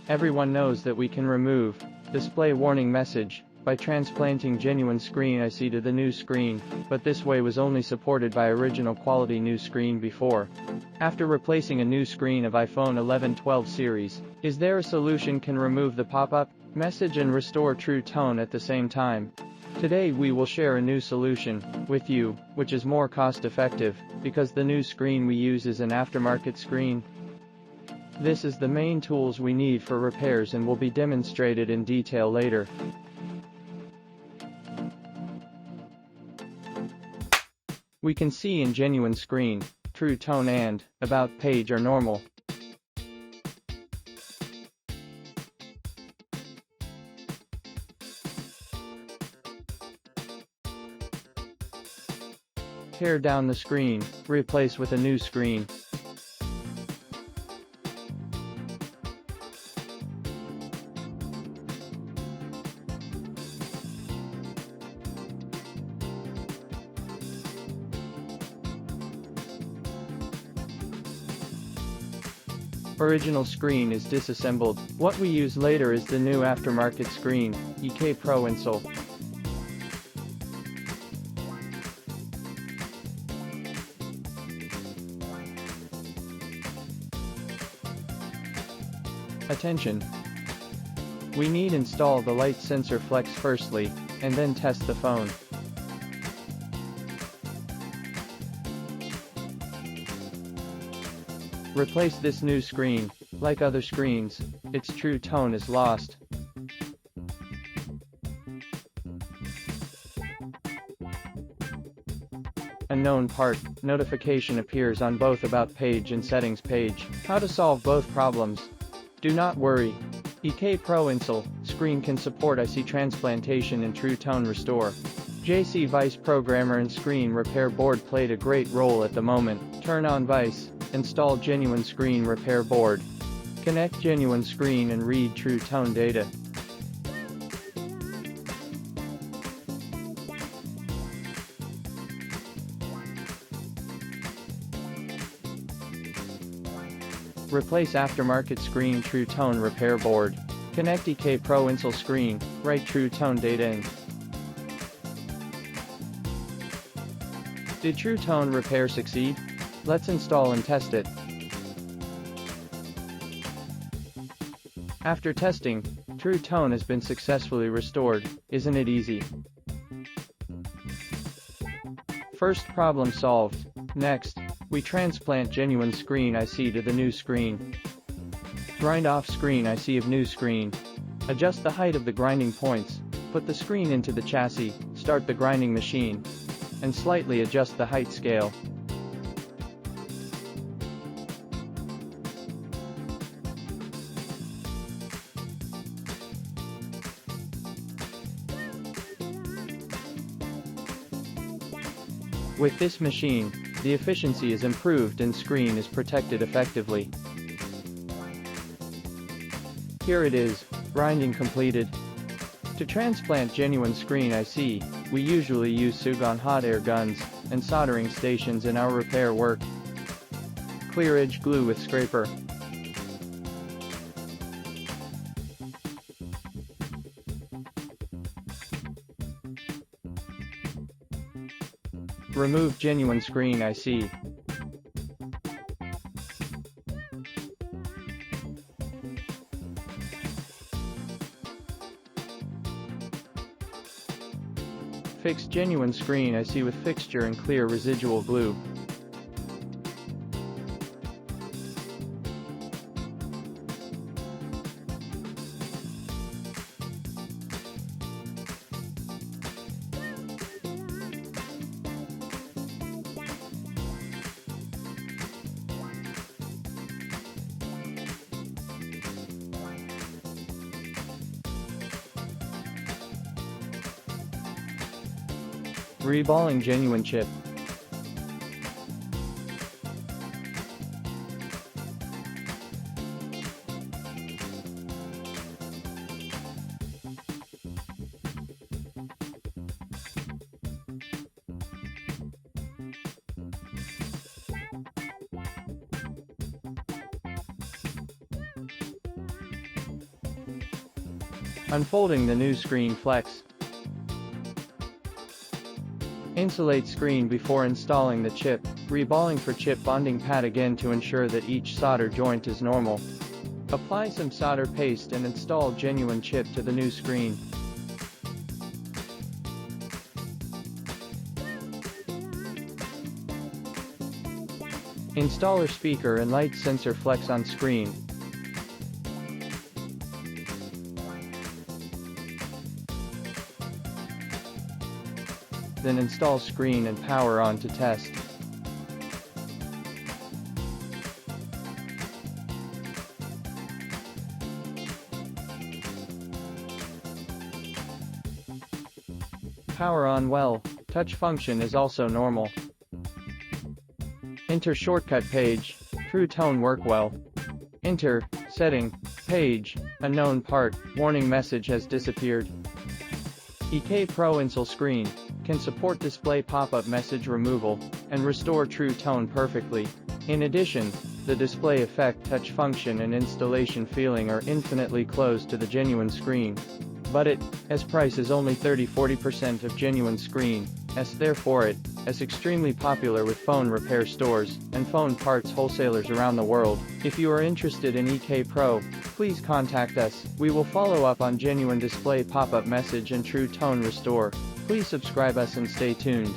Everyone knows that we can remove display warning message by transplanting genuine screen IC to the new screen, but this way was only supported by original quality new screen before. After replacing a new screen of iPhone 11-12 series, is there a solution can remove the pop-up message and restore true tone at the same time? Today we will share a new solution with you, which is more cost-effective, because the new screen we use is an aftermarket screen. This is the main tools we need for repairs and will be demonstrated in detail later. We can see in genuine screen, true tone and about page are normal. Tear down the screen, replace with a new screen. Original screen is disassembled. What we use later is the new aftermarket screen, EK Pro Install. Attention! We need install the light sensor flex firstly, and then test the phone. Replace this new screen. Like other screens, its true tone is lost. Unknown part, notification appears on both about page and settings page. How to solve both problems? Do not worry. EK Pro Install screen can support IC transplantation and true tone restore. JC Vice programmer and screen repair board played a great role at the moment. Turn on Vice. Install genuine screen repair board. Connect genuine screen and read true tone data. Replace aftermarket screen true tone repair board. Connect EK Pro Install screen, write true tone data in. Did true tone repair succeed? Let's install and test it. After testing, true tone has been successfully restored. Isn't it easy? First problem solved. Next, we transplant genuine screen IC to the new screen. Grind off screen IC of new screen. Adjust the height of the grinding points. Put the screen into the chassis, start the grinding machine, and slightly adjust the height scale. With this machine, the efficiency is improved and screen is protected effectively. Here it is, grinding completed. To transplant genuine screen IC, we usually use Sugon hot air guns and soldering stations in our repair work. Clear edge glue with scraper. Remove genuine screen IC. Fix genuine screen IC with fixture and clear residual glue. Reballing genuine chip. Unfolding the new screen flex. Insulate screen before installing the chip. Reballing for chip bonding pad again to ensure that each solder joint is normal. Apply some solder paste and install genuine chip to the new screen. Installer speaker and light sensor flex on screen. Then install screen and power on to test. Power on well, touch function is also normal. Enter shortcut page, True Tone work well. Enter, setting, page, unknown part, warning message has disappeared. EK Pro Install screen, can support display pop-up message removal, and restore True Tone perfectly. In addition, the display effect touch function and installation feeling are infinitely close to the genuine screen. But as price is only 30–40% of genuine screen, therefore is extremely popular with phone repair stores, and phone parts wholesalers around the world. If you are interested in EK Pro, please contact us. We will follow up on genuine display pop-up message and True Tone restore. Please subscribe us and stay tuned.